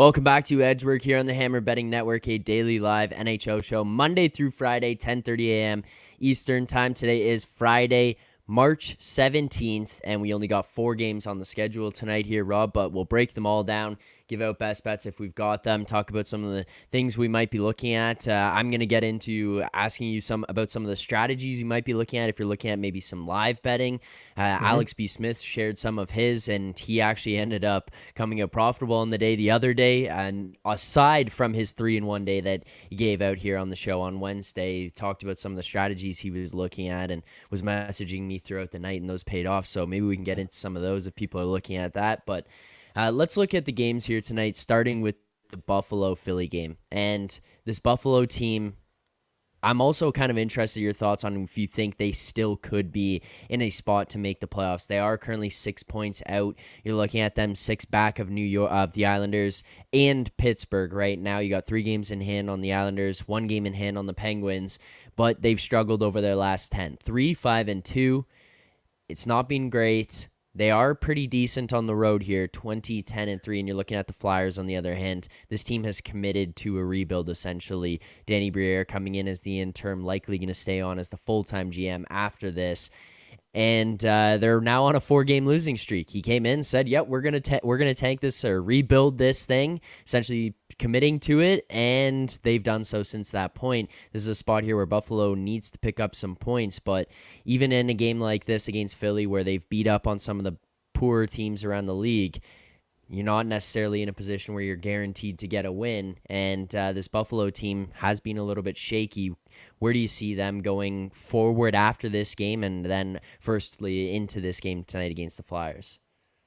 Welcome back to Edgework here on the Hammer Betting Network, a daily live NHL show Monday through Friday, 10:30 a.m. Eastern Time. Today is Friday, March 17th, and we only got 4 games on the schedule tonight here, Rob, but we'll break them all down, give out best bets if we've got them, talk about some of the things we might be looking at. I'm going to get into asking you about some of the strategies you might be looking at if you're looking at maybe some live betting. Alex B. Smith shared some of his, and he actually ended up coming out profitable on the day the other day. And aside from his 3-in-1 day that he gave out here on the show on Wednesday, he talked about some of the strategies he was looking at and was messaging me throughout the night, and those paid off. So maybe we can get into some of those if people are looking at that. But let's look at the games here tonight, starting with the Buffalo-Philly game. And this Buffalo team, I'm also kind of interested in your thoughts on if you think they still could be in a spot to make the playoffs. They are currently 6 points out. You're looking at them 6 back of New York, of the Islanders and Pittsburgh right now. You got 3 games in hand on the Islanders, 1 game in hand on the Penguins, but they've struggled over their last 10. 3-5-2. It's not been great. They are pretty decent on the road here, 20-10-3, and you're looking at the Flyers on the other hand. This team has committed to a rebuild, essentially. Danny Briere coming in as the interim, likely going to stay on as the full-time GM after this. And they're now on a 4-game losing streak. He came in, said, "Yep, we're gonna tank this or rebuild this thing," essentially committing to it, and they've done so since that point. This is a spot here where Buffalo needs to pick up some points, but even in a game like this against Philly, where they've beat up on some of the poorer teams around the league, you're not necessarily in a position where you're guaranteed to get a win, and this Buffalo team has been a little bit shaky. Where do you see them going forward after this game and then firstly into this game tonight against the Flyers?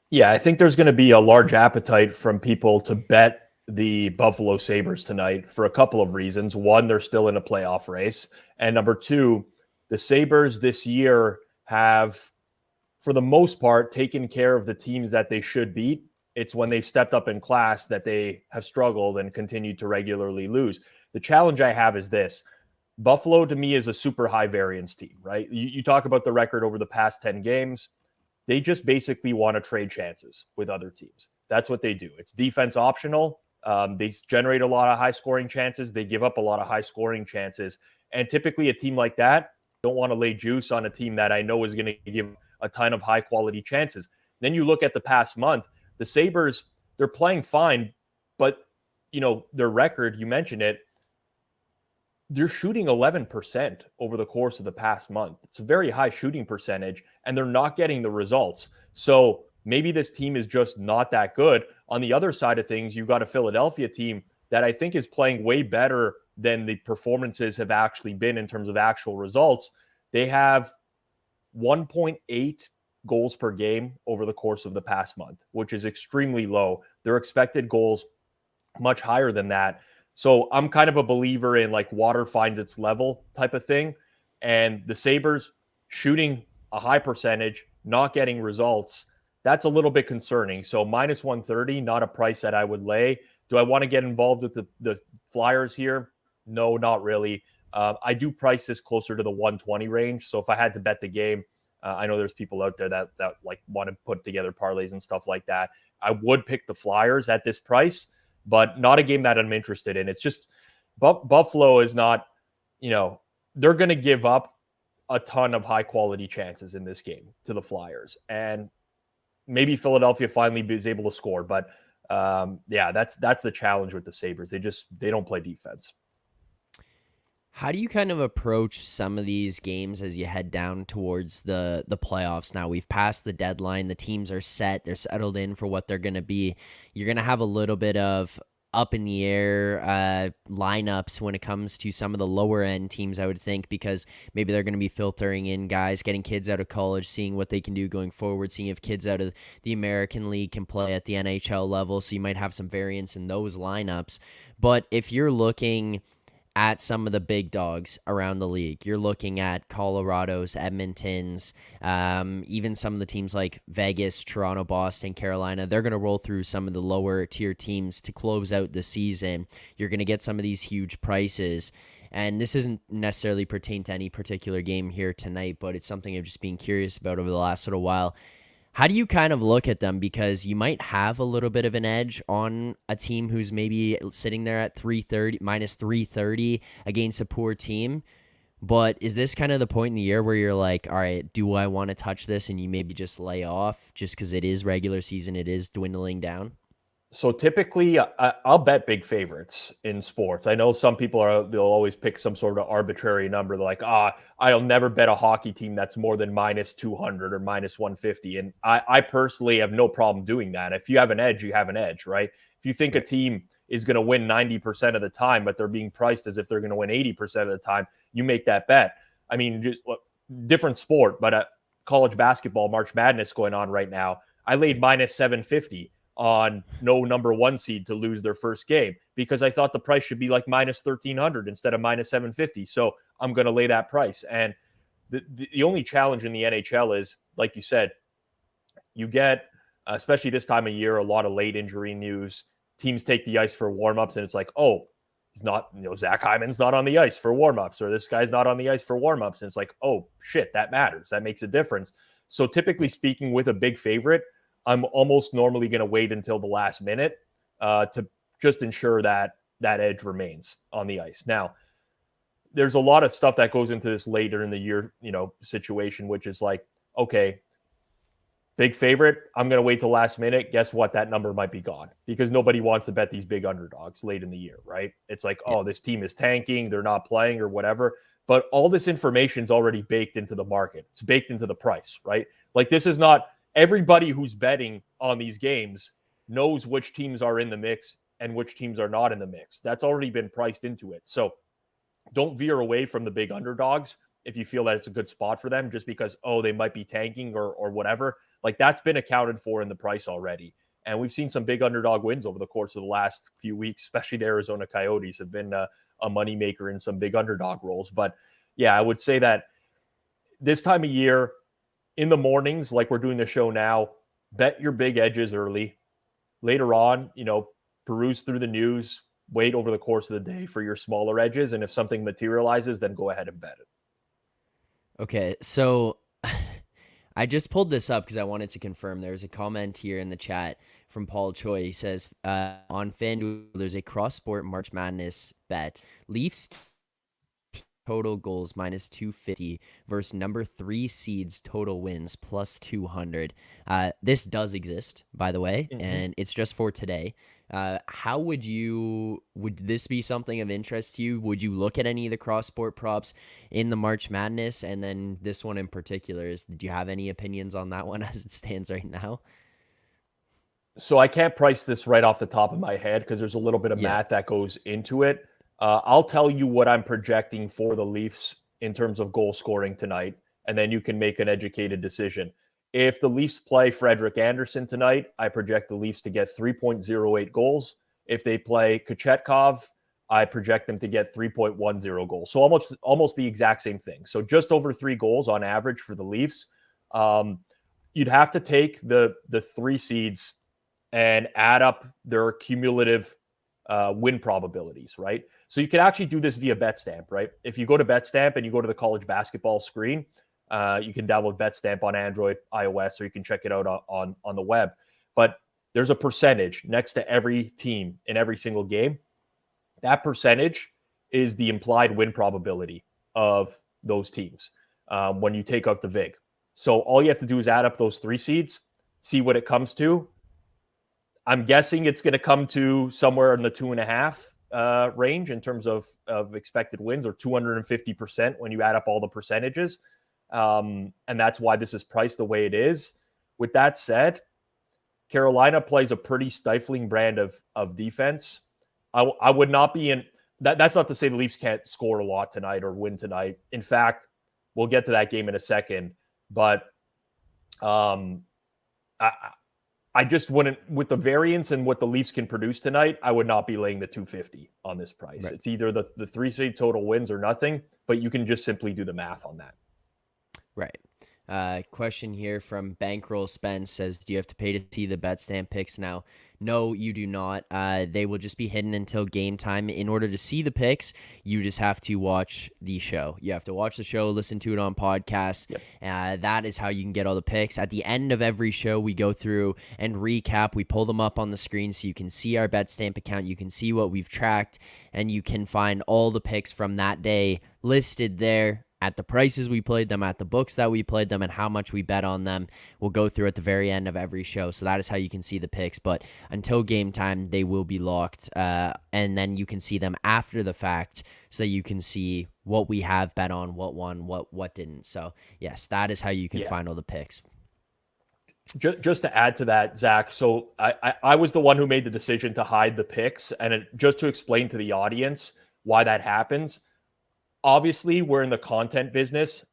Yeah, I think there's going to be a large appetite from people to bet the Buffalo Sabres tonight for a couple of reasons. One, they're still in a playoff race. And number two, the Sabres this year have, for the most part, taken care of the teams that they should beat. It's when they've stepped up in class that they have struggled and continued to regularly lose. The challenge I have is this. Buffalo, to me, is a super high variance team, right? You talk about the record over the past 10 games. They just basically want to trade chances with other teams. That's what they do. It's defense optional. They generate a lot of high-scoring chances. They give up a lot of high-scoring chances. And typically a team like that don't want to lay juice on a team that I know is going to give a ton of high-quality chances. Then you look at the past month, the Sabres, they're playing fine, but, their record, you mentioned it, they're shooting 11% over the course of the past month. It's a very high shooting percentage, and they're not getting the results. So maybe this team is just not that good. On the other side of things, you've got a Philadelphia team that I think is playing way better than the performances have actually been in terms of actual results. They have 1.8 goals per game over the course of the past month, which is extremely low. Their expected goals much higher than that. So I'm kind of a believer in like water finds its level type of thing. And the Sabres shooting a high percentage, not getting results, that's a little bit concerning. So minus 130, not a price that I would lay. Do I want to get involved with the Flyers here? No, not really. I do price this closer to the 120 range. So if I had to bet the game, I know there's people out there that like want to put together parlays and stuff like that. I would pick the Flyers at this price, but not a game that I'm interested in. It's just Buffalo is not, they're going to give up a ton of high quality chances in this game to the Flyers. And maybe Philadelphia finally is able to score. But that's the challenge with the Sabres. They don't play defense. How do you kind of approach some of these games as you head down towards the playoffs? Now we've passed the deadline. The teams are set. They're settled in for what they're going to be. You're going to have a little bit of up in the air lineups when it comes to some of the lower end teams, I would think, because maybe they're going to be filtering in guys, getting kids out of college, seeing what they can do going forward, seeing if kids out of the American League can play at the NHL level. So you might have some variance in those lineups. But if you're looking at some of the big dogs around the league, you're looking at Colorado's, Edmonton's, even some of the teams like Vegas, Toronto, Boston, Carolina. They're going to roll through some of the lower tier teams to close out the season. You're going to get some of these huge prices. And this isn't necessarily pertain to any particular game here tonight, but it's something I've just been curious about over the last little while. How do you kind of look at them? Because you might have a little bit of an edge on a team who's maybe sitting there at 330 minus 330 against a poor team. But is this kind of the point in the year where you're like, all right, do I want to touch this? And you maybe just lay off just because it is regular season, it is dwindling down? So typically, I'll bet big favorites in sports. I know some people they'll always pick some sort of arbitrary number. They're like, I'll never bet a hockey team that's more than minus 200 or minus 150. And I personally have no problem doing that. If you have an edge, you have an edge, right? If you think a team is going to win 90% of the time, but they're being priced as if they're going to win 80% of the time, you make that bet. I mean, just look, different sport, but college basketball, March Madness going on right now. I laid minus 750 on no number one seed to lose their first game because I thought the price should be like minus 1,300 instead of minus 750. So I'm going to lay that price. And the only challenge in the NHL is, like you said, you get, especially this time of year, a lot of late injury news. Teams take the ice for warmups, and it's like, oh, he's not, Zach Hyman's not on the ice for warmups, or this guy's not on the ice for warmups. And it's like, oh, shit, that matters. That makes a difference. So typically speaking, with a big favorite, I'm almost normally going to wait until the last minute to just ensure that that edge remains on the ice. Now, there's a lot of stuff that goes into this later in the year, situation, which is like, okay, big favorite, I'm going to wait till last minute. Guess what? That number might be gone because nobody wants to bet these big underdogs late in the year, right? It's like, oh, this team is tanking, they're not playing or whatever. But all this information is already baked into the market. It's baked into the price, right? Like this is not everybody who's betting on these games knows which teams are in the mix and which teams are not in the mix. That's already been priced into it. So don't veer away from the big underdogs if you feel that it's a good spot for them just because, oh, they might be tanking or whatever. Like that's been accounted for in the price already. And we've seen some big underdog wins over the course of the last few weeks, especially the Arizona Coyotes have been a moneymaker in some big underdog roles. But yeah, I would say that this time of year, in the mornings, like we're doing the show now, bet your big edges early. Later on, peruse through the news, wait over the course of the day for your smaller edges. And if something materializes, then go ahead and bet it. Okay, so I just pulled this up because I wanted to confirm. There's a comment here in the chat from Paul Choi. He says, on FanDuel, there's a cross-sport March Madness bet. Leafs total goals minus 250 versus number 3 seeds total wins plus 200. This does exist, by the way, and it's just for today. How would this be something of interest to you? Would you look at any of the cross sport props in the March Madness? And then this one in particular, do you have any opinions on that one as it stands right now? So I can't price this right off the top of my head because there's a little bit of math that goes into it. I'll tell you what I'm projecting for the Leafs in terms of goal scoring tonight, and then you can make an educated decision. If the Leafs play Frederik Andersen tonight, I project the Leafs to get 3.08 goals. If they play Kochetkov, I project them to get 3.10 goals. So almost the exact same thing. So just over 3 goals on average for the Leafs. You'd have to take the 3 seeds and add up their cumulative win probabilities, right? So you can actually do this via BetStamp, right? If you go to BetStamp and you go to the college basketball screen, you can download BetStamp on Android, iOS, or you can check it out on the web. But there's a percentage next to every team in every single game. That percentage is the implied win probability of those teams when you take out the VIG. So all you have to do is add up those 3 seeds, see what it comes to. I'm guessing it's going to come to somewhere in the 2.5 range in terms of expected wins, or 250% when you add up all the percentages. And that's why this is priced the way it is. With that said, Carolina plays a pretty stifling brand of defense. I would not be in that. That's not to say the Leafs can't score a lot tonight or win tonight. In fact, we'll get to that game in a second. But I just wouldn't, with the variance and what the Leafs can produce tonight, I would not be laying the 250 on this price. Right. It's either the 3 seed total wins or nothing, but you can just simply do the math on that. Right. Question here from Bankroll Spence says, do you have to pay to see the BetStamp picks now? No, you do not. They will just be hidden until game time. In order to see the picks, you just have to watch the show. You have to watch the show, listen to it on podcasts. Yep. That is how you can get all the picks. At the end of every show, we go through and recap. We pull them up on the screen so you can see our BetStamp account. You can see what we've tracked, and you can find all the picks from that day listed there, at the prices we played them, at the books that we played them, and how much we bet on them. We'll go through at the very end of every show. So that is how you can see the picks. But until game time, they will be locked. And then you can see them after the fact so that you can see what we have bet on, what won, what didn't. So, yes, that is how you can find all the picks. Just to add to that, Zach, so I was the one who made the decision to hide the picks. And just to explain to the audience why that happens, obviously, we're in the content business.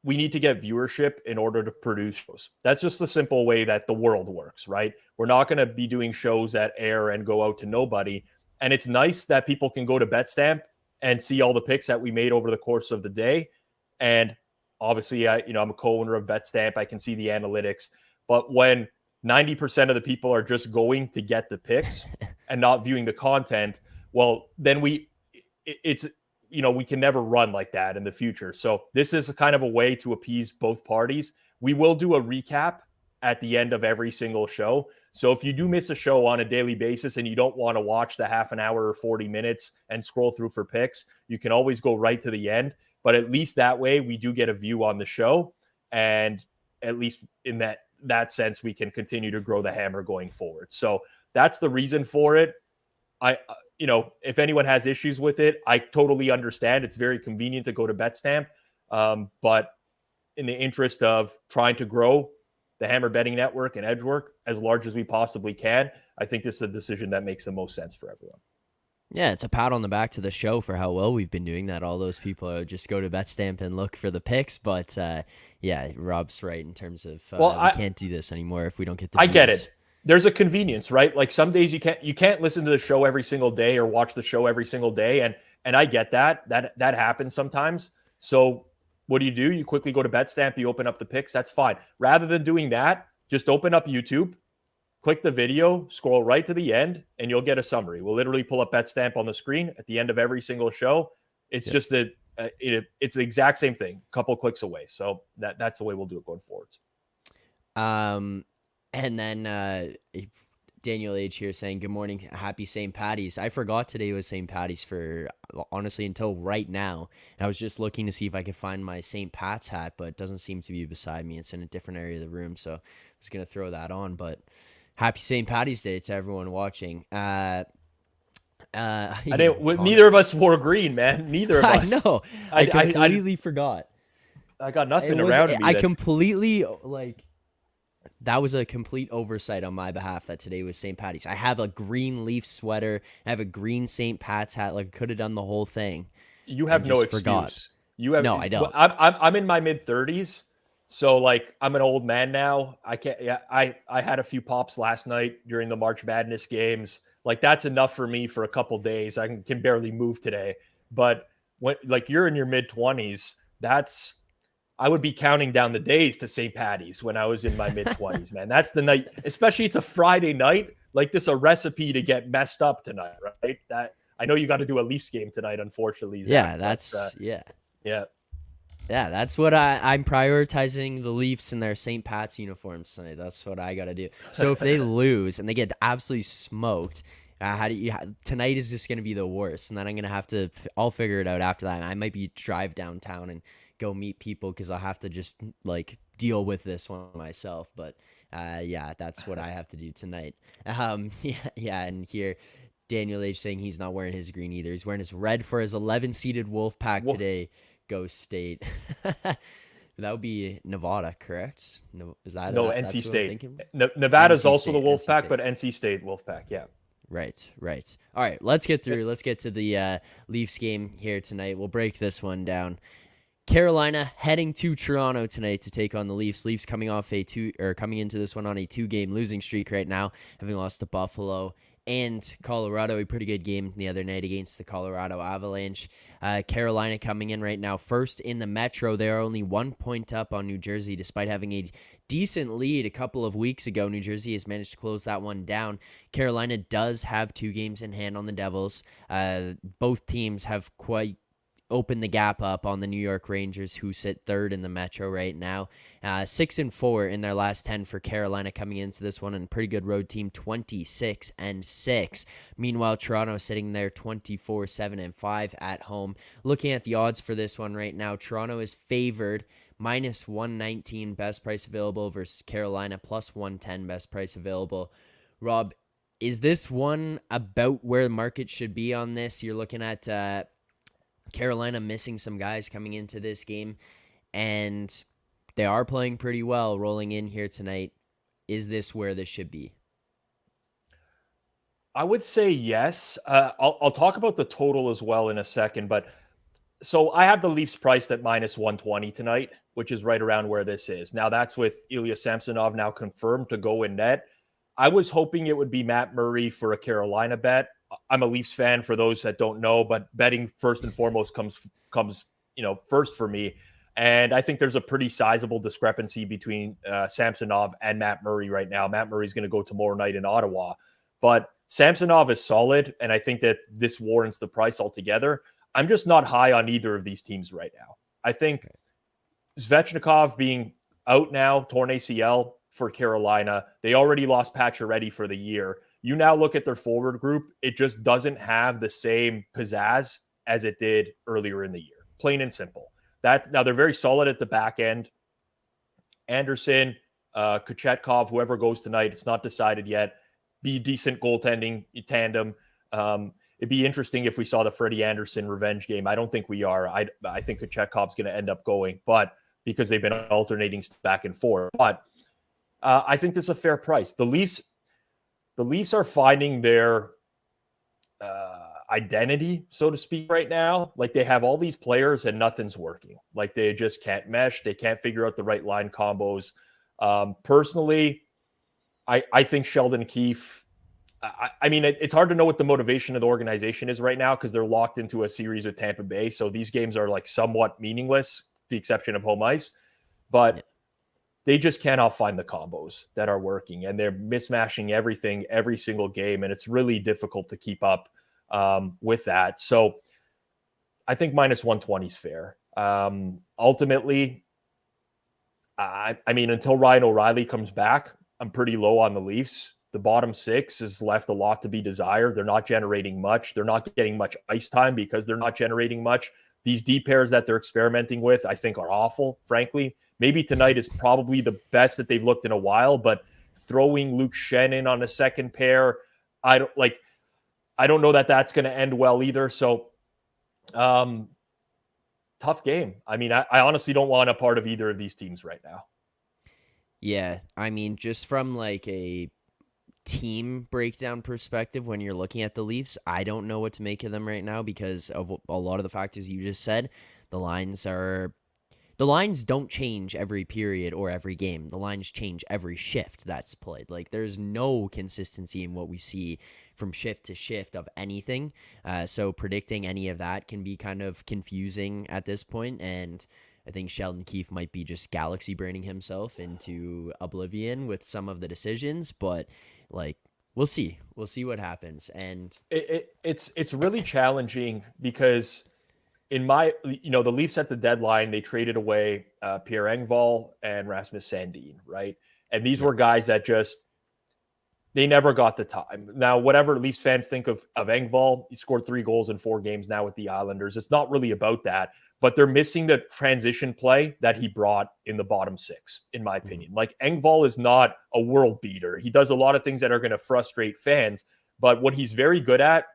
We need to get viewership in order to produce shows. That's just the simple way that the world works, right? We're not going to be doing shows that air and go out to nobody. And it's nice that people can go to BetStamp and see all the picks that we made over the course of the day. And obviously, I'm a co-owner of BetStamp. I can see the analytics. But when 90% of the people are just going to get the picks and not viewing the content, well, then we can never run like that in the future. So this is a kind of a way to appease both parties. We will do a recap at the end of every single show. So if you do miss a show on a daily basis and you don't want to watch the half an hour or 40 minutes and scroll through for picks, you can always go right to the end. But at least that way we do get a view on the show. And at least in that sense, we can continue to grow the hammer going forward. So that's the reason for it. If anyone has issues with it, I totally understand. It's very convenient to go to BetStamp. But in the interest of trying to grow the Hammer Betting Network and Edgework as large as we possibly can, I think this is a decision that makes the most sense for everyone. Yeah, it's a pat on the back to the show for how well we've been doing that. All those people just go to BetStamp and look for the picks. But Rob's right in terms of we can't do this anymore if we don't get the views. I get it. There's a convenience, right? Like some days you can't listen to the show every single day or watch the show every single day. And I get that happens sometimes. So what do? You quickly go to BetStamp, you open up the picks. That's fine. Rather than doing that, just open up YouTube, click the video, scroll right to the end, and you'll get a summary. We'll literally pull up BetStamp on the screen at the end of every single show. It's just that it's the exact same thing, a couple clicks away. So that's the way we'll do it going forwards. And then Daniel H here saying, good morning, happy St. Patty's. I forgot today was St. Patty's honestly until right now. And I was just looking to see if I could find my St. Pat's hat, but it doesn't seem to be beside me. It's in a different area of the room, so I was going to throw that on. But happy St. Patty's Day to everyone watching. Neither of us wore green, man. Neither of us. I know. I completely forgot. I got nothing around me. I completely, that was a complete oversight on my behalf that today was St. Patty's. I have a green Leaf sweater. I have a green St. Pat's hat. I could have done the whole thing. You have no excuse. Forgot. No, I don't. I'm in my mid-30s, so I'm an old man now. I can't. Yeah, I had a few pops last night during the March Madness games. That's enough for me for a couple days. I can barely move today. But when you're in your mid-20s, I would be counting down the days to St. Patty's when I was in my mid-20s, man. That's the night, especially it's a Friday night. This a recipe to get messed up tonight, right? That I know you got to do a Leafs game tonight, unfortunately. Zach, Yeah, that's what I'm prioritizing, the Leafs in their St. Pat's uniforms tonight. That's what I got to do. So if they lose and they get absolutely smoked, tonight is just going to be the worst. And then I'm going to have to, I'll figure it out after that. I might drive downtown and go meet people because I'll have to just deal with this one myself. But that's what I have to do tonight. And here Daniel H saying he's not wearing his green either. He's wearing his red for his 11-seeded Wolfpack today. Go State. That would be Nevada, correct? No, is that no NC State? Nevada's also the Wolfpack, but NC State Wolfpack. Yeah. Right. All right, let's get to the Leafs game here tonight. We'll break this one down. Carolina heading to Toronto tonight to take on the Leafs. Leafs coming into this one on a 2-game losing streak right now, having lost to Buffalo and Colorado, a pretty good game the other night against the Colorado Avalanche. Carolina coming in right now first in the Metro. They are only 1 point up on New Jersey despite having a decent lead a couple of weeks ago. New Jersey has managed to close that one down. Carolina does have 2 games in hand on the Devils. Both teams have quite open the gap up on the New York Rangers, who sit third in the Metro right now. 6-4 in their last 10 for Carolina coming into this one, and pretty good road team, 26-6. Meanwhile, Toronto sitting there 24-7-5 at home. Looking at the odds for this one right now, Toronto is favored minus 119 best price available versus Carolina plus 110 best price available. Rob, is this one about where the market should be on this? You're looking at Carolina missing some guys coming into this game, and they are playing pretty well rolling in here tonight. Is this where this should be? I would say yes. I'll talk about the total as well in a second, but so I have the Leafs priced at minus 120 tonight, which is right around where this is. Now that's with Ilya Samsonov now confirmed to go in net. I was hoping it would be Matt Murray for a Carolina bet. I'm a Leafs fan for those that don't know, but betting first and foremost comes first for me. And I think there's a pretty sizable discrepancy between Samsonov and Matt Murray right now. Matt Murray's going to go tomorrow night in Ottawa, but Samsonov is solid, and I think that this warrants the price altogether. I'm just not high on either of these teams right now. I think Svechnikov being out now, torn ACL for Carolina. They already lost Pacioretty for the year. You now look at their forward group, it just doesn't have the same pizzazz as it did earlier in the year. Plain and simple. Now they're very solid at the back end. Anderson, Kochetkov, whoever goes tonight, it's not decided yet. Be decent goaltending tandem. It'd be interesting if we saw the Freddie Anderson revenge game. I don't think we are. I think Kochetkov's going to end up going, but because they've been alternating back and forth. But I think this is a fair price. The Leafs are finding their identity, so to speak, right now. Like they have all these players and nothing's working. Like they just can't mesh. They can't figure out the right line combos. Personally, I think Sheldon Keefe, I mean, it's hard to know what the motivation of the organization is right now because they're locked into a series with Tampa Bay. So these games are like somewhat meaningless, the exception of home ice. But they just cannot find the combos that are working, and they're mismatching everything every single game, and it's really difficult to keep up with that. So I think minus 120 is fair. Ultimately, I mean, until Ryan O'Reilly comes back, I'm pretty low on the Leafs. The bottom six has left a lot to be desired. They're not generating much. They're not getting much ice time because they're not generating much. These D pairs that they're experimenting with, I think, are awful, frankly. Maybe tonight is probably the best that they've looked in a while, but throwing Luke Schenn in on a second pair, I don't know that that's going to end well either. So, tough game. I mean, I honestly don't want a part of either of these teams right now. Yeah, I mean, just from like a team breakdown perspective, when you're looking at the Leafs, I don't know what to make of them right now because of a lot of the factors you just said. The lines don't change every period or every game. The lines change every shift that's played. Like there's no consistency in what we see from shift to shift of anything. So predicting any of that can be kind of confusing at this point. And I think Sheldon Keefe might be just galaxy braining himself into oblivion with some of the decisions, but like we'll see what happens. And it's really challenging because the Leafs at the deadline, they traded away Pierre Engvall and Rasmus Sandin, right? And these were guys that they never got the time. Now, whatever Leafs fans think of Engvall, he scored 3 goals in 4 games now with the Islanders. It's not really about that, but they're missing the transition play that he brought in the bottom 6, in my opinion. Like Engvall is not a world beater. He does a lot of things that are going to frustrate fans, but what he's very good at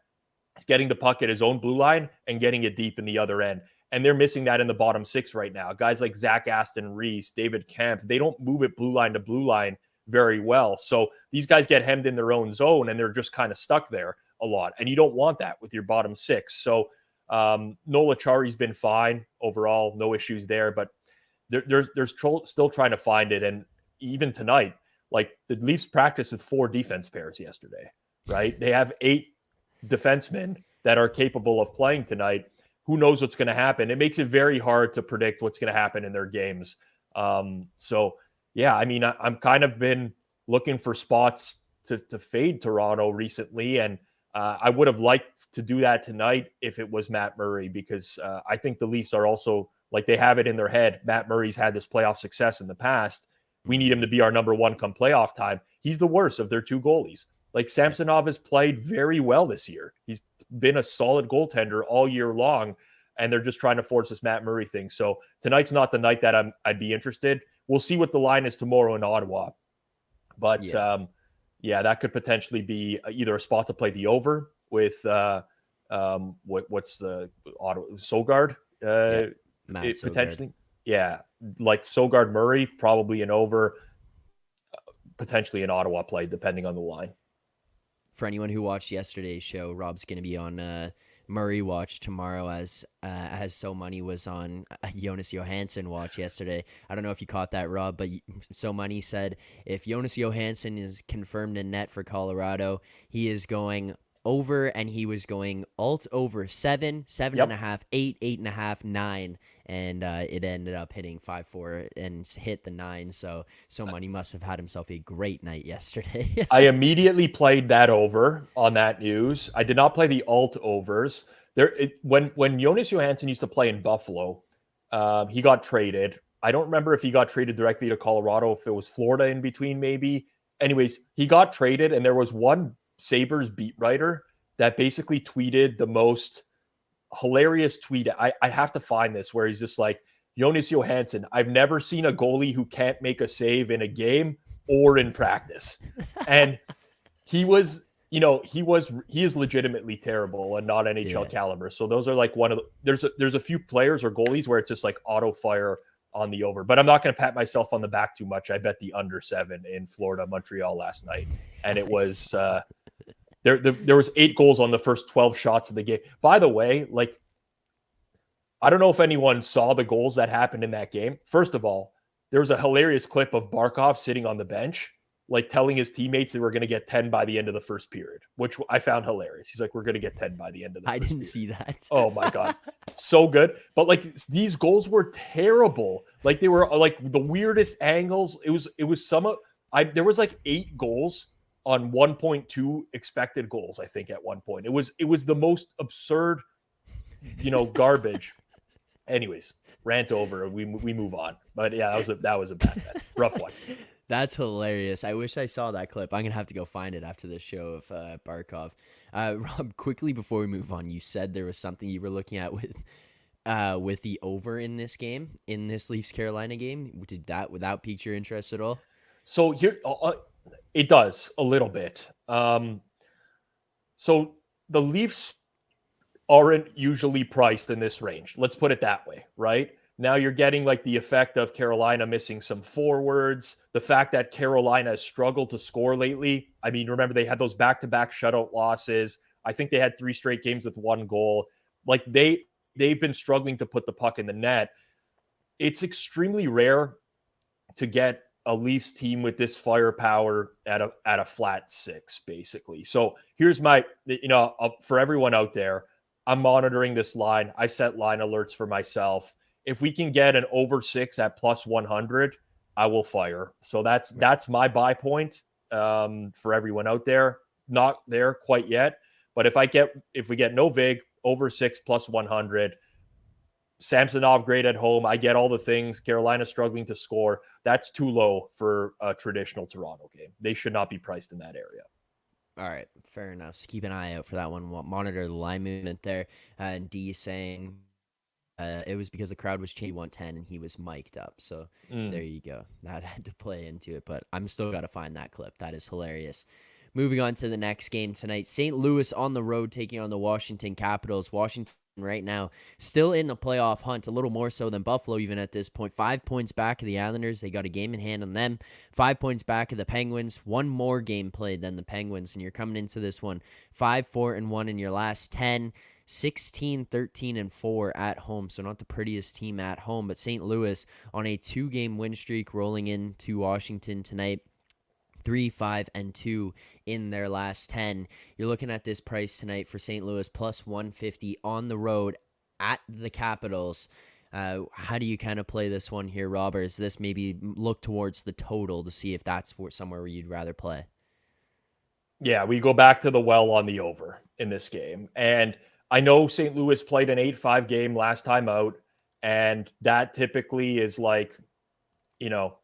is getting the puck at his own blue line and getting it deep in the other end. And they're missing that in the bottom 6 right now. Guys like Zack Aston Reese, David Kemp, they don't move it blue line to blue line very well. So these guys get hemmed in their own zone and they're just kind of stuck there a lot. And you don't want that with your bottom 6. So Nola Chari's been fine overall, no issues there, but there's still trying to find it. And even tonight, like the Leafs practiced with 4 defense pairs yesterday. right? They have 8 defensemen that are capable of playing tonight. Who knows what's going to happen? It makes it very hard to predict what's going to happen in their games. So yeah, I mean, I'm kind of been looking for spots to fade Toronto recently, and I would have liked to do that tonight if it was Matt Murray, because I think the Leafs are also, like, they have it in their head. Matt Murray's had this playoff success in the past. We need him to be our number one come playoff time. He's the worst of their 2 goalies. Like, Samsonov has played very well this year. He's been a solid goaltender all year long, and they're just trying to force this Matt Murray thing. So tonight's not the night that I'd be interested. We'll see what the line is tomorrow in Ottawa. But yeah, that could potentially be either a spot to play the over with what's the Ottawa Sogard potentially. Yeah, like Sogard Murray, probably an over, potentially an Ottawa play depending on the line. For anyone who watched yesterday's show, Rob's going to be on Murray watch tomorrow, as So Money was on Jonas Johansson watch yesterday. I don't know if you caught that, Rob, but So Money said if Jonas Johansson is confirmed in net for Colorado, he is going over, and he was going alt over 7, 7.5, 8, 8.5, 9. And it ended up hitting 5-4 and hit the 9. So Money must have had himself a great night yesterday. I immediately played that over on that news. I did not play the alt overs. When Jonas Johansson used to play in Buffalo, he got traded. I don't remember if he got traded directly to Colorado, if it was Florida in between, maybe. Anyways, he got traded, and there was one Sabres beat writer that basically tweeted the most hilarious tweet. I have to find this, where he's just like, Jonas Johansson, I've never seen a goalie who can't make a save in a game or in practice. And he is legitimately terrible and not NHL caliber. So those are like there's a few players or goalies where it's just like auto fire on the over. But I'm not going to pat myself on the back too much. I bet the under 7 in Florida, Montreal last night. And it was there was 8 goals on the first 12 shots of the game. By the way, like, I don't know if anyone saw the goals that happened in that game. First of all, there was a hilarious clip of Barkov sitting on the bench, like telling his teammates they were going to get 10 by the end of the first period, which I found hilarious. He's like, we're going to get 10 by the end of the first period. I didn't see that. Oh my God. So good. But like, these goals were terrible. Like, they were like the weirdest angles. There was like 8 goals on 1.2 expected goals, I think, at one point. It was the most absurd, garbage. Anyways, rant over. We move on. But yeah, that was a bad bet. Rough one. That's hilarious. I wish I saw that clip. I'm going to have to go find it after the show of Barkov. Rob, quickly before we move on, you said there was something you were looking at with the over in this game, in this Leafs-Carolina game. Did that without pique your interest at all? So here, it does a little bit. So the Leafs aren't usually priced in this range. Let's put it that way, right? Now you're getting like the effect of Carolina missing some forwards, the fact that Carolina has struggled to score lately. I mean, remember, they had those back-to-back shutout losses. I think they had 3 straight games with 1 goal. Like, they've been struggling to put the puck in the net. It's extremely rare to get a Leafs team with this firepower at a flat 6, basically. So here's my, for everyone out there, I'm monitoring this line. I set line alerts for myself. If we can get an over 6 at plus 100, I will fire. So that's my buy point for everyone out there. Not there quite yet, but if we get no vig, over 6 plus 100, Samsonov great at home. I get all the things. Carolina struggling to score. That's too low for a traditional Toronto game. They should not be priced in that area. All right, fair enough. So keep an eye out for that one. We'll monitor the line movement there. And D saying it was because the crowd was changing 110 and he was mic'd up. So there you go. That had to play into it, but I'm still got to find that clip. That is hilarious. Moving on to the next game tonight. St. Louis on the road taking on the Washington Capitals. Washington right now still in the playoff hunt, a little more so than Buffalo even at this point. 5 points back of the Islanders. They got a game in hand on them. 5 points back of the Penguins. One more game played than the Penguins, and you're coming into this one 5-4-1 in your last 10. 16-13-4 at home, so not the prettiest team at home, but St. Louis on a 2-game win streak rolling into Washington tonight. 3, 5, and 2 in their last 10. You're looking at this price tonight for St. Louis plus 150 on the road at the Capitals. How do you kind of play this one here, Rob? Or is this maybe look towards the total to see if that's somewhere where you'd rather play? Yeah, we go back to the well on the over in this game. And I know St. Louis played an 8-5 game last time out, and that typically is like, you know,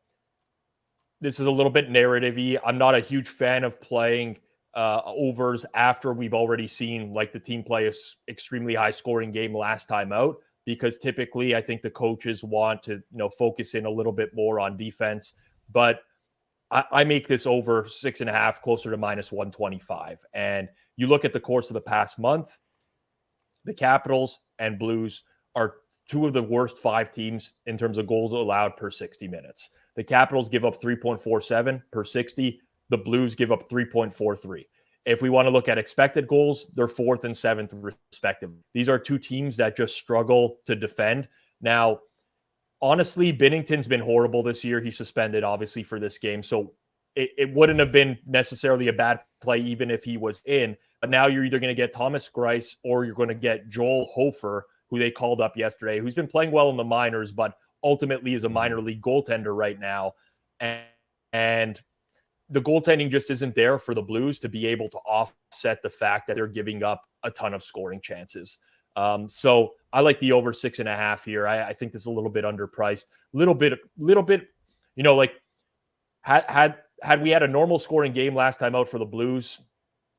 this is a little bit narrative-y. I'm not a huge fan of playing overs after we've already seen like the team play a extremely high-scoring game last time out, because typically I think the coaches want to, focus in a little bit more on defense. But I make this over 6.5, closer to minus 125. And you look at the course of the past month, the Capitals and Blues are two of the worst 5 teams in terms of goals allowed per 60 minutes. The Capitals give up 3.47 per 60. The Blues give up 3.43. If we want to look at expected goals, they're 4th and 7th respectively. These are two teams that just struggle to defend. Now, honestly, Binnington's been horrible this year. He's suspended, obviously, for this game. So it wouldn't have been necessarily a bad play even if he was in. But now you're either going to get Thomas Greiss or you're going to get Joel Hofer, who they called up yesterday, who's been playing well in the minors, but ultimately is a minor league goaltender right now. And the goaltending just isn't there for the Blues to be able to offset the fact that they're giving up a ton of scoring chances. So I like the over 6.5 here. I think this is a little bit underpriced. Little bit, like had we had a normal scoring game last time out for the Blues,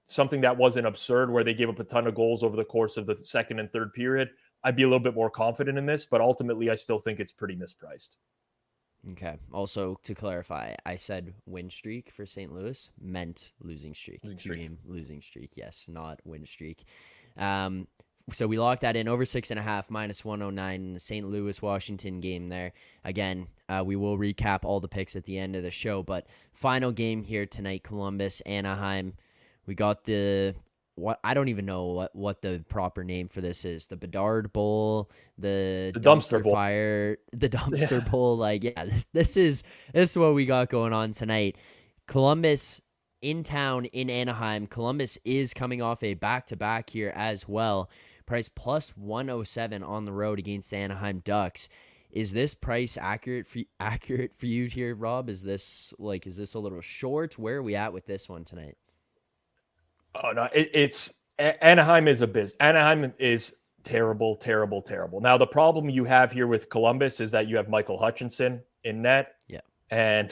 something that wasn't absurd where they gave up a ton of goals over the course of the second and third period, I'd be a little bit more confident in this, but ultimately I still think it's pretty mispriced. Okay. Also, to clarify, I said win streak for St. Louis, meant losing streak. Two-game losing streak, yes, not win streak. So we locked that in over 6.5, minus 109 in the St. Louis-Washington game there. Again, we will recap all the picks at the end of the show, but final game here tonight, Columbus, Anaheim. We got I don't even know what the proper name for this is. The Bedard Bowl, the dumpster fire, the dumpster bowl. Like, yeah, this is what we got going on tonight. Columbus in town in Anaheim. Columbus is coming off a back-to-back here as well. Price plus 107 on the road against the Anaheim Ducks. Is this price accurate for you here, Rob? Is this a little short? Where are we at with this one tonight? Oh no, it's Anaheim is a biz. Anaheim is terrible, terrible, terrible. Now the problem you have here with Columbus is that you have Michael Hutchinson in net. Yeah, and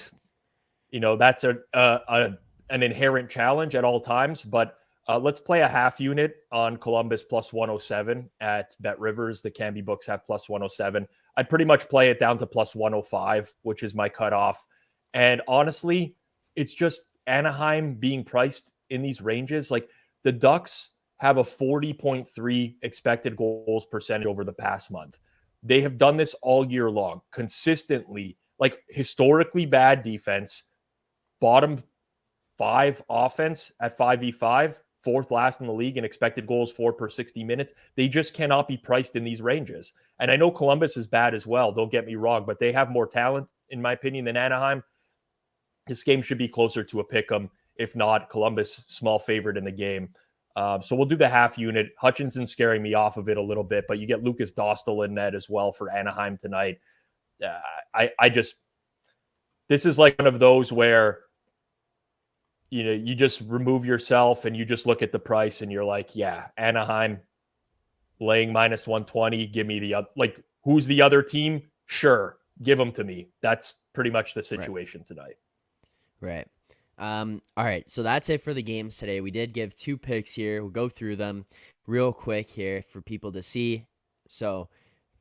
that's an inherent challenge at all times. But let's play a half unit on Columbus plus 107 at Bet Rivers. The Canby books have plus 107. I'd pretty much play it down to plus 105, which is my cutoff. And honestly, it's just Anaheim being priced in these ranges. Like the Ducks have a 40.3 expected goals percentage over the past month. They have done this all year long, consistently, like historically bad defense, bottom 5 offense at 5v5, 4th last in the league in expected goals for per 60 minutes. They just cannot be priced in these ranges. And I know Columbus is bad as well, don't get me wrong, but they have more talent, in my opinion, than Anaheim. This game should be closer to a pick 'em. If not, Columbus, small favorite in the game. So we'll do the half unit. Hutchinson's scaring me off of it a little bit, but you get Lucas Dostal in net as well for Anaheim tonight. This is like one of those where, you just remove yourself and you just look at the price and you're like, yeah, Anaheim laying minus 120. Give me who's the other team? Sure. Give them to me. That's pretty much the situation tonight. Right. All right, so that's it for the games today. We did give 2 picks here. We'll go through them real quick here for people to see. So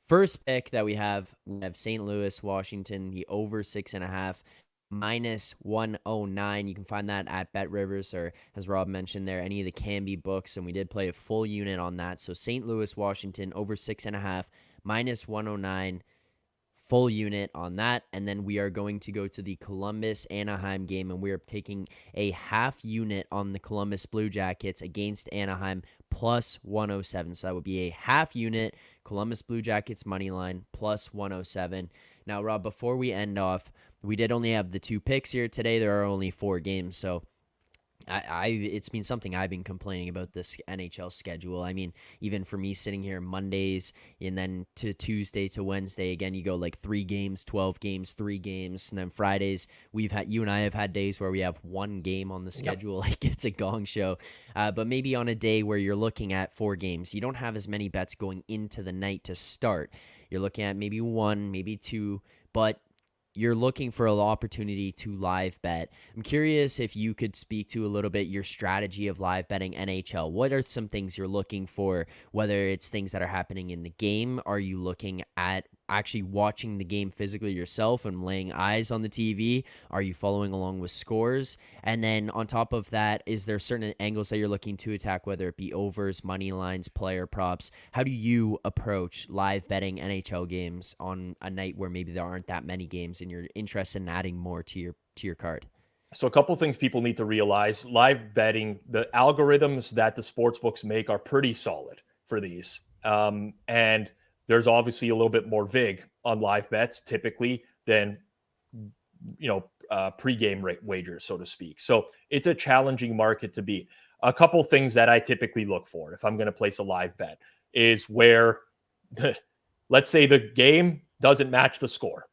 first pick that we have St. Louis, Washington, the over 6.5, minus 109. You can find that at Bet Rivers, or as Rob mentioned there, any of the Canby books, and we did play a full unit on that. So St. Louis, Washington, over 6.5, minus 109. Full unit on that, and then we are going to go to the Columbus Anaheim game, and we are taking a half unit on the Columbus Blue Jackets against Anaheim plus 107. So that would be a half unit Columbus Blue Jackets money line plus 107. Now, Rob, before we end off, we did only have the 2 picks here today. There are only 4 games, so it's been something I've been complaining about this NHL schedule. I mean, even for me sitting here Mondays and then to Tuesday to Wednesday, again, you go like 3 games, 12 games, 3 games. And then Fridays, you and I have had days where we have 1 game on the schedule. Yep. Like it's a gong show. But maybe on a day where you're looking at 4 games, you don't have as many bets going into the night to start. You're looking at maybe 1, maybe 2, but you're looking for an opportunity to live bet. I'm curious if you could speak to a little bit your strategy of live betting NHL. What are some things you're looking for, whether it's things that are happening in the game? Are you looking at actually watching the game physically yourself and laying eyes on the TV? Are you following along with scores? And then on top of that, is there certain angles that you're looking to attack, whether it be overs, money lines, player props? How do you approach live betting NHL games on a night where maybe there aren't that many games and you're interested in adding more to your card? So a couple of things people need to realize: live betting, the algorithms that the sports books make are pretty solid for these. And there's obviously a little bit more vig on live bets typically than, pre-game wagers, so to speak. So it's a challenging market to beat. A couple things that I typically look for if I'm going to place a live bet is where, let's say the game doesn't match the score.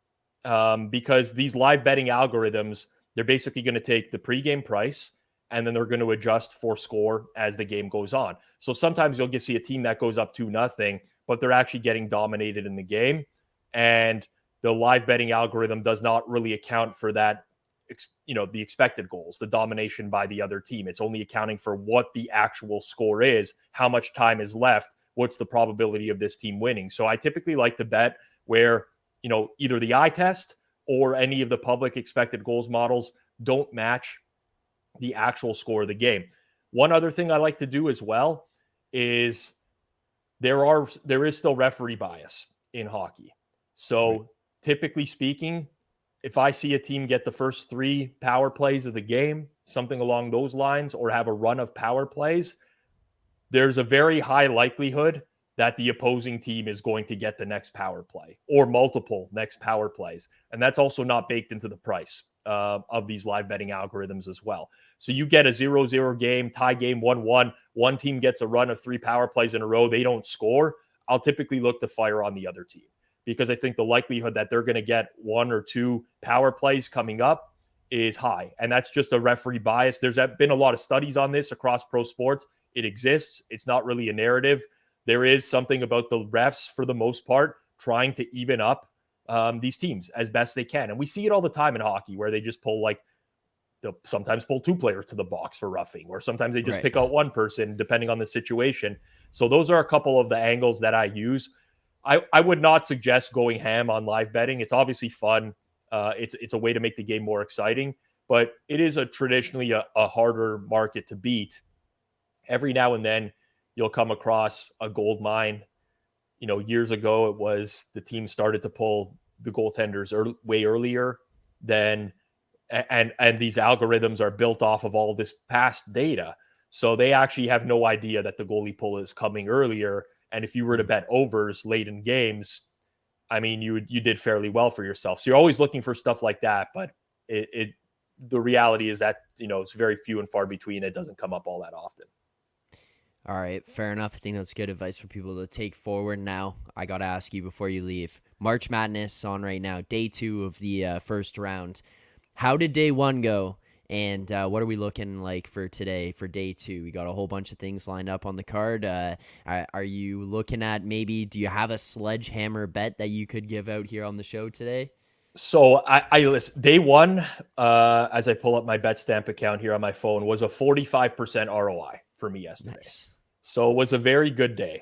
Because these live betting algorithms, they're basically going to take the pregame price and then they're going to adjust for score as the game goes on. So sometimes you'll get see a team that goes up 2-0, but they're actually getting dominated in the game. And the live betting algorithm does not really account for that, the expected goals, the domination by the other team. It's only accounting for what the actual score is, how much time is left, what's the probability of this team winning. So I typically like to bet where, either the eye test or any of the public expected goals models don't match the actual score of the game. One other thing I like to do as well is there is still referee bias in hockey. So typically speaking, if I see a team get the first 3 power plays of the game, something along those lines, or have a run of power plays, there's a very high likelihood that the opposing team is going to get the next power play or multiple next power plays. And that's also not baked into the price of these live betting algorithms as well. So you get a 0-0 game, tie game 1-1, one team gets a run of 3 power plays in a row, they don't score. I'll typically look to fire on the other team because I think the likelihood that they're going to get 1 or 2 power plays coming up is high. And that's just a referee bias. There's been a lot of studies on this across pro sports. It exists. It's not really a narrative. There is something about the refs, for the most part, trying to even up these teams as best they can. And we see it all the time in hockey where they just they'll sometimes pull 2 players to the box for roughing, or sometimes they just pick out one person depending on the situation. So those are a couple of the angles that I use. I would not suggest going ham on live betting. It's obviously fun. It's a way to make the game more exciting, but it is traditionally a harder market to beat. Every now and then you'll come across a gold mine. Years ago, it was the team started to pull the goaltenders way earlier than, and these algorithms are built off of all this past data. So they actually have no idea that the goalie pull is coming earlier. And if you were to bet overs late in games, I mean, you did fairly well for yourself. So you're always looking for stuff like that. But the reality is that, it's very few and far between. It doesn't come up all that often. All right, fair enough. I think that's good advice for people to take forward. Now, I got to ask you before you leave. March Madness on right now, day 2 of the first round. How did day 1 go? And what are we looking like for today, for day 2? We got a whole bunch of things lined up on the card. Are you looking at do you have a sledgehammer bet that you could give out here on the show today? So I listen. Day 1, as I pull up my BetStamp account here on my phone, was a 45% ROI for me yesterday. Nice. So it was a very good day.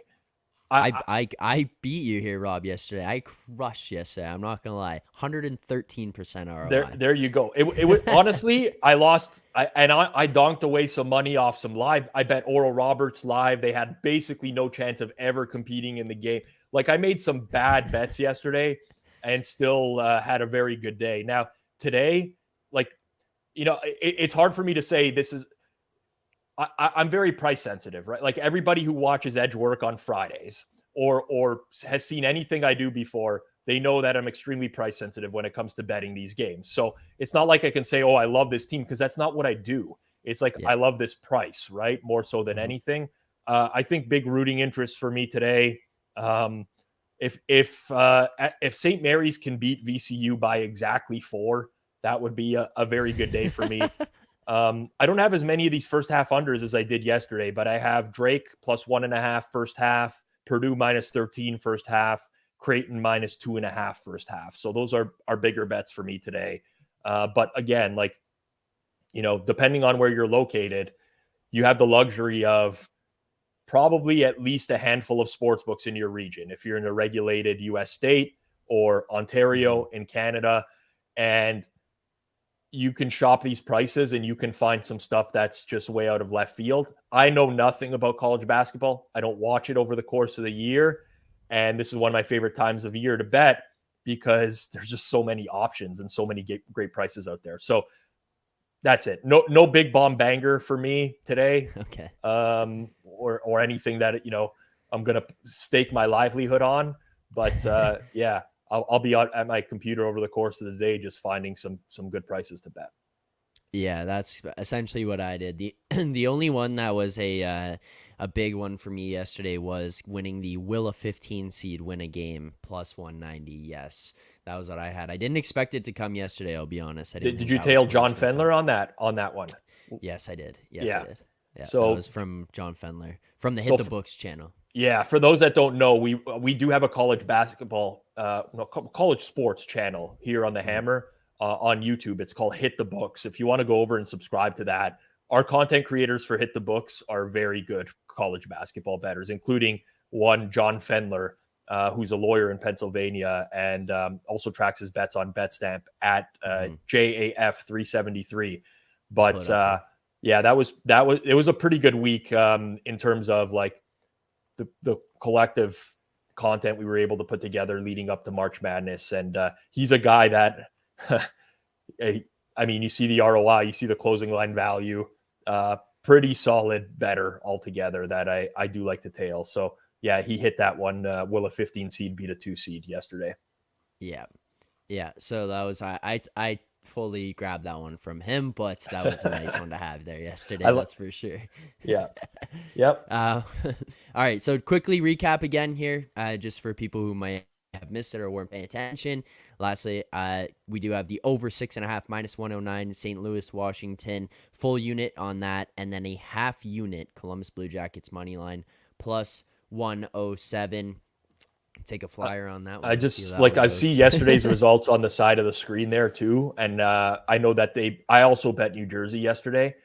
I beat you here, Rob, yesterday. I crushed yesterday. I'm not gonna lie, 113% ROI. There you go. It was honestly, I lost. I donked away some money off some live. I bet Oral Roberts live. They had basically no chance of ever competing in the game. Like, I made some bad bets yesterday, and still had a very good day. Now today, it's hard for me to say this is. I'm very price sensitive, right? Like, everybody who watches Edge work on Fridays or has seen anything I do before they know that I'm extremely price sensitive when it comes to betting these games. So it's not like I can say, oh, I love this team, because that's not what I do. It's like, Yeah. I love this price, right? More so than anything. I think big rooting interest for me today. If St. Mary's can beat VCU by exactly 4, that would be a very good day for me. I don't have as many of these first half unders as I did yesterday, but I have Drake plus 1.5 first half, Purdue minus 13 first half, Creighton minus 2.5 first half. So those are bigger bets for me today. But again, like, depending on where you're located, you have the luxury of probably at least a handful of sports books in your region. If you're in a regulated US state or Ontario in Canada, and you can shop these prices and you can find some stuff that's just way out of left field. I know nothing about college basketball. I don't watch it over the course of the year. And this is one of my favorite times of year to bet, because there's just so many options and so many great prices out there. So that's it. No big bomb banger for me today. Okay. Or anything that, I'm going to stake my livelihood on. But yeah, I'll be at my computer over the course of the day, just finding some good prices to bet. Yeah, that's essentially what I did. The only one that was a big one for me yesterday was winning the will a 15 seed win a game plus 190. Yes, that was what I had. I didn't expect it to come yesterday, I'll be honest. Did you tail John Fendler on that one? Yes, I did. I did. Yeah, so that was from John Fendler from the Hit the Books channel. Yeah, for those that don't know, we do have a college basketball, college sports channel here on the Hammer on YouTube. It's called Hit the Books. If you want to go over and subscribe to that, our content creators for Hit the Books are very good college basketball bettors, including one, John Fendler, who's a lawyer in Pennsylvania and also tracks his bets on BetStamp at JAF373. But yeah, it was a pretty good week in terms of like the collective content we were able to put together leading up to March Madness. And he's a guy that, I mean, you see the ROI, you see the closing line value, pretty solid better altogether that I do like to tail. So yeah, he hit that one. Will a 15 seed beat a 2 seed yesterday? Yeah. So that was, I fully grabbed that one from him, but that was a nice one to have there yesterday. That's for sure. Yeah. Yep. All right. So quickly recap again here, just for people who might have missed it or weren't paying attention. Lastly, we do have the over 6.5 minus 109 St. Louis, Washington full unit on that, and then a half unit Columbus Blue Jackets money line plus 107. Take a flyer on that one. I just I see yesterday's results on the side of the screen there too. And I know that I also bet New Jersey yesterday.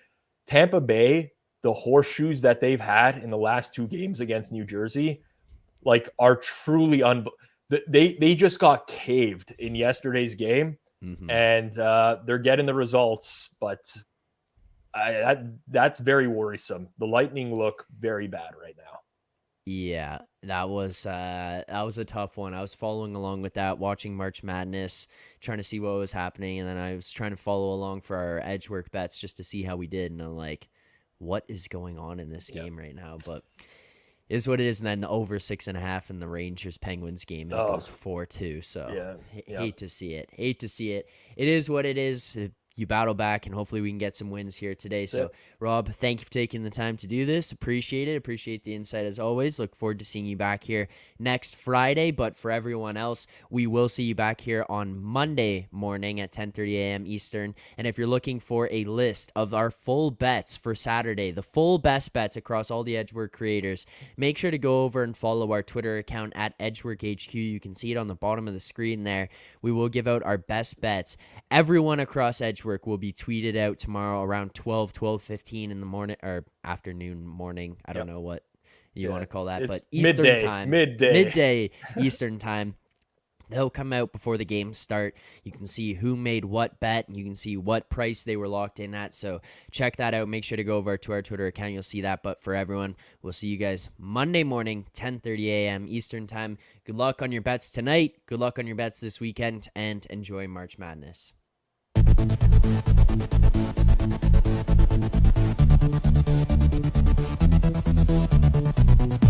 Tampa Bay, the horseshoes that they've had in the last 2 games against New Jersey, are truly they just got caved in yesterday's game. And they're getting the results, but that's very worrisome. The Lightning look very bad right now. Yeah, that was a tough one. I was following along with that, watching March Madness, trying to see what was happening, and then I was trying to follow along for our edge work bets just to see how we did. And I'm like, what is going on in this game right now? But it is what it is. And then the over 6.5 in the Rangers Penguins game, it goes 4-2. So hate to see it. It is what it is. You battle back, and hopefully we can get some wins here today. So, Rob, thank you for taking the time to do this. Appreciate it. Appreciate the insight as always. Look forward to seeing you back here next Friday. But for everyone else, we will see you back here on Monday morning at 10:30 a.m. Eastern. And if you're looking for a list of our full bets for Saturday, the full best bets across all the Edgework creators, make sure to go over and follow our Twitter account at EdgeworkHQ. You can see it on the bottom of the screen there. We will give out our best bets. Everyone across Edgework will be tweeted out tomorrow around 12:15 in the morning or afternoon, morning. I don't know what you want to call that, but Eastern time. Midday Eastern time. They'll come out before the games start. You can see who made what bet. You can see what price they were locked in at. So check that out. Make sure to go over to our Twitter account. You'll see that. But for everyone, we'll see you guys Monday morning, 10:30 a.m. Eastern time. Good luck on your bets tonight. Good luck on your bets this weekend, and enjoy March Madness.